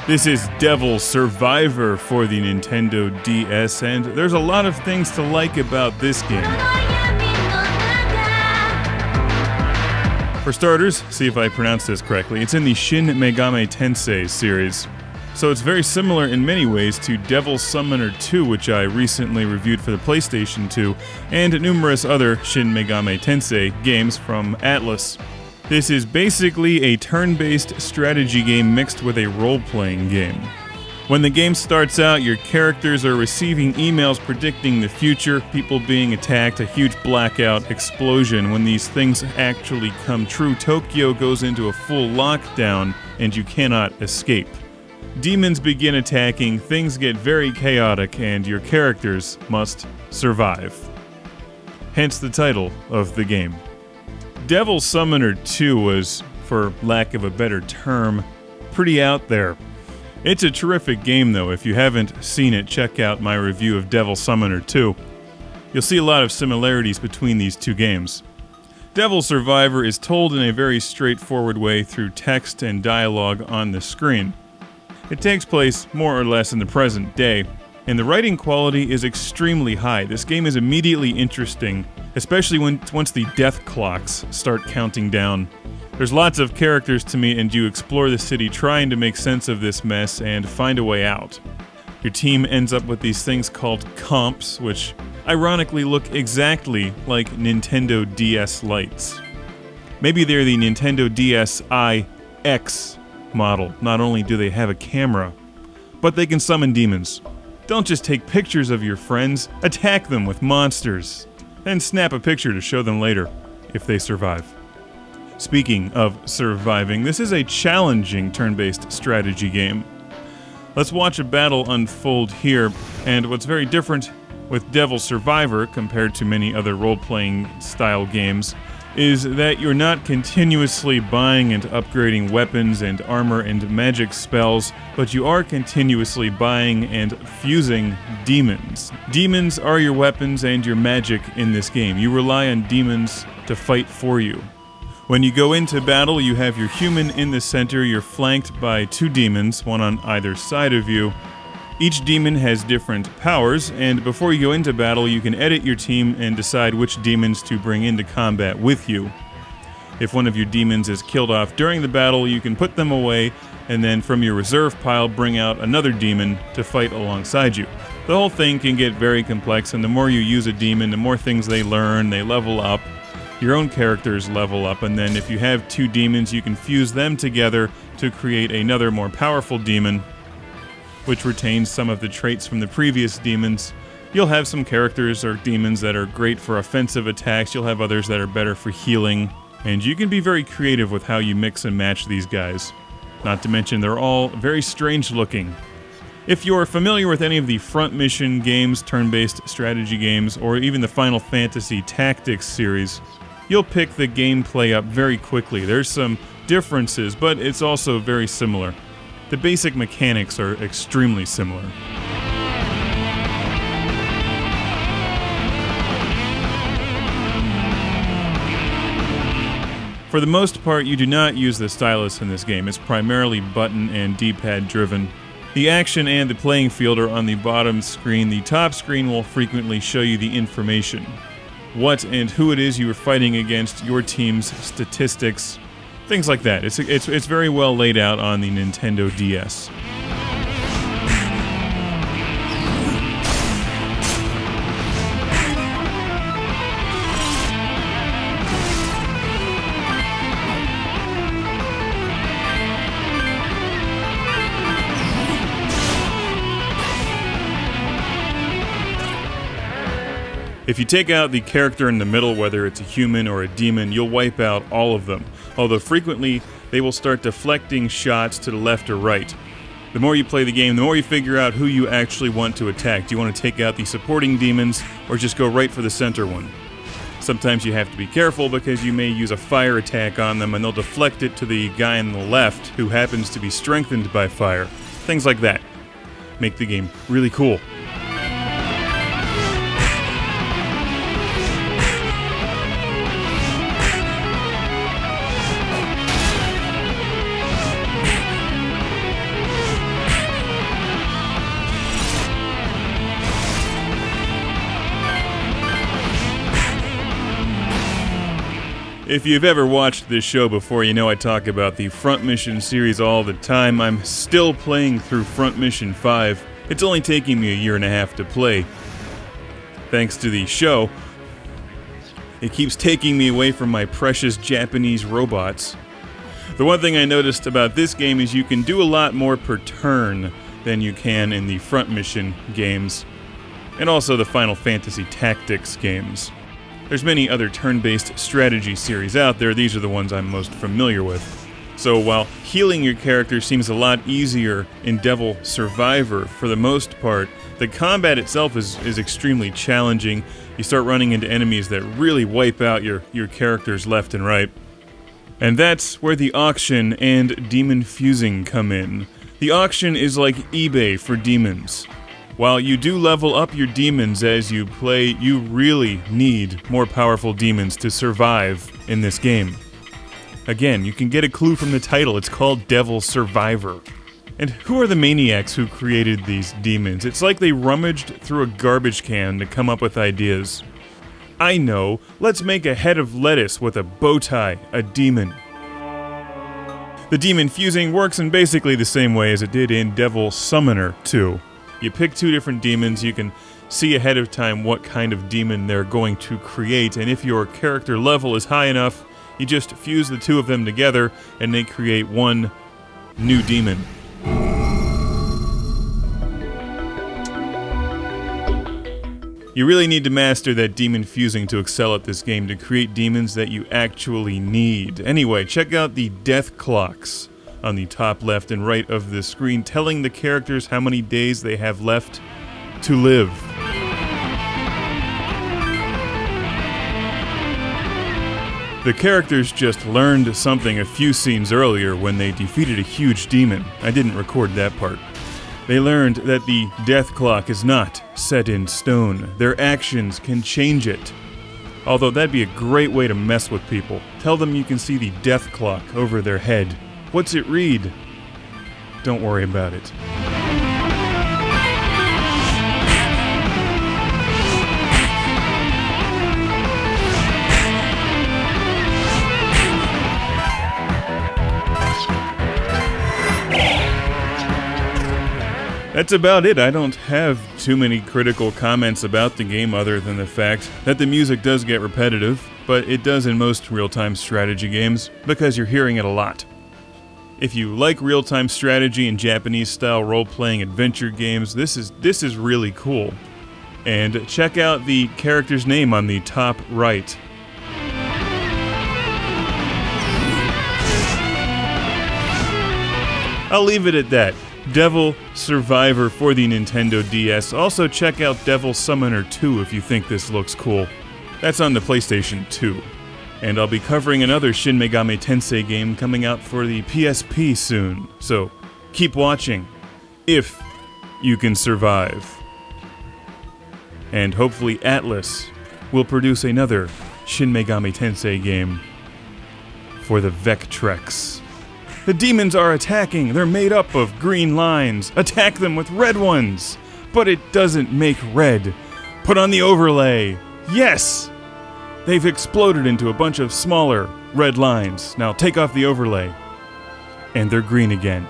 This is Devil Survivor for the Nintendo DS, and there's a lot of things to like about this game. For starters, see if I pronounce this correctly, it's in the Shin Megami Tensei series. So it's very similar in many ways to Devil Summoner 2, which I recently reviewed for the PlayStation 2, and numerous other Shin Megami Tensei games from Atlus. This is basically a turn-based strategy game mixed with a role-playing game. When the game starts out, your characters are receiving emails predicting the future, people being attacked, a huge blackout, explosion. When these things actually come true, Tokyo goes into a full lockdown and you cannot escape. Demons begin attacking, things get very chaotic, and your characters must survive. Hence the title of the game. Devil Summoner 2 was, for lack of a better term, pretty out there. It's a terrific game though. If you haven't seen it, check out my review of Devil Summoner 2. You'll see a lot of similarities between these two games. Devil Survivor is told in a very straightforward way through text and dialogue on the screen. It takes place more or less in the present day, and the writing quality is extremely high. This game is immediately interesting, especially once the death clocks start counting down. There's lots of characters to meet, and you explore the city trying to make sense of this mess and find a way out. Your team ends up with these things called comps, which ironically look exactly like Nintendo DS Lites. Maybe they're the Nintendo DS-i-X model. Not only do they have a camera, but they can summon demons. Don't just take pictures of your friends, attack them with monsters, then snap a picture to show them later, if they survive. Speaking of surviving, this is a challenging turn-based strategy game. Let's watch a battle unfold here, and what's very different with Devil Survivor compared to many other role-playing style games is that you're not continuously buying and upgrading weapons and armor and magic spells, but you are continuously buying and fusing demons. Demons are your weapons and your magic in this game. You rely on demons to fight for you. When you go into battle, you have your human in the center, you're flanked by two demons, one on either side of you. Each demon has different powers, and before you go into battle, you can edit your team and decide which demons to bring into combat with you. If one of your demons is killed off during the battle, you can put them away, and then from your reserve pile bring out another demon to fight alongside you. The whole thing can get very complex, and the more you use a demon, the more things they learn, they level up. Your own characters level up, and then if you have two demons, you can fuse them together to create another more powerful demon, which retains some of the traits from the previous demons. You'll have some characters or demons that are great for offensive attacks, you'll have others that are better for healing, and you can be very creative with how you mix and match these guys. Not to mention, they're all very strange looking. If you're familiar with any of the Front Mission games, turn-based strategy games, or even the Final Fantasy Tactics series, you'll pick the gameplay up very quickly. There's some differences, but it's also very similar. The basic mechanics are extremely similar. For the most part, you do not use the stylus in this game. It's primarily button and D-pad driven. The action and the playing field are on the bottom screen. The top screen will frequently show you the information. What and who it is you are fighting against, your team's statistics, things like that. It's very well laid out on the Nintendo DS. If you take out the character in the middle, whether it's a human or a demon, you'll wipe out all of them, although frequently they will start deflecting shots to the left or right. The more you play the game, the more you figure out who you actually want to attack. Do you want to take out the supporting demons, or just go right for the center one? Sometimes you have to be careful because you may use a fire attack on them and they'll deflect it to the guy on the left who happens to be strengthened by fire. Things like that make the game really cool. If you've ever watched this show before, you know I talk about the Front Mission series all the time. I'm still playing through Front Mission 5. It's only taking me a year and a half to play. Thanks to the show, it keeps taking me away from my precious Japanese robots. The one thing I noticed about this game is you can do a lot more per turn than you can in the Front Mission games, and also the Final Fantasy Tactics games. There's many other turn-based strategy series out there. These are the ones I'm most familiar with. So while healing your character seems a lot easier in Devil Survivor, for the most part, the combat itself is extremely challenging. You start running into enemies that really wipe out your characters left and right. And that's where the auction and demon fusing come in. The auction is like eBay for demons. While you do level up your demons as you play, you really need more powerful demons to survive in this game. Again, you can get a clue from the title. It's called Devil Survivor. And who are the maniacs who created these demons? It's like they rummaged through a garbage can to come up with ideas. I know, let's make a head of lettuce with a bow tie, a demon. The demon fusing works in basically the same way as it did in Devil Summoner 2. You pick two different demons, you can see ahead of time what kind of demon they're going to create, and if your character level is high enough, you just fuse the two of them together and they create one new demon. You really need to master that demon fusing to excel at this game to create demons that you actually need. Anyway, check out the death clocks on the top left and right of the screen, telling the characters how many days they have left to live. The characters just learned something a few scenes earlier when they defeated a huge demon. I didn't record that part. They learned that the death clock is not set in stone. Their actions can change it. Although that'd be a great way to mess with people. Tell them you can see the death clock over their head. What's it read? Don't worry about it. That's about it. I don't have too many critical comments about the game other than the fact that the music does get repetitive, but it does in most real-time strategy games because you're hearing it a lot. If you like real-time strategy and Japanese-style role-playing adventure games, this is really cool. And check out the character's name on the top right. I'll leave it at that. Devil Survivor for the Nintendo DS. Also check out Devil Summoner 2 if you think this looks cool. That's on the PlayStation 2. And I'll be covering another Shin Megami Tensei game coming out for the PSP soon. So keep watching, if you can survive. And hopefully Atlus will produce another Shin Megami Tensei game for the Vectrex. The demons are attacking. They're made up of green lines. Attack them with red ones. But it doesn't make red. Put on the overlay. Yes! They've exploded into a bunch of smaller red lines. Now take off the overlay. And they're green again.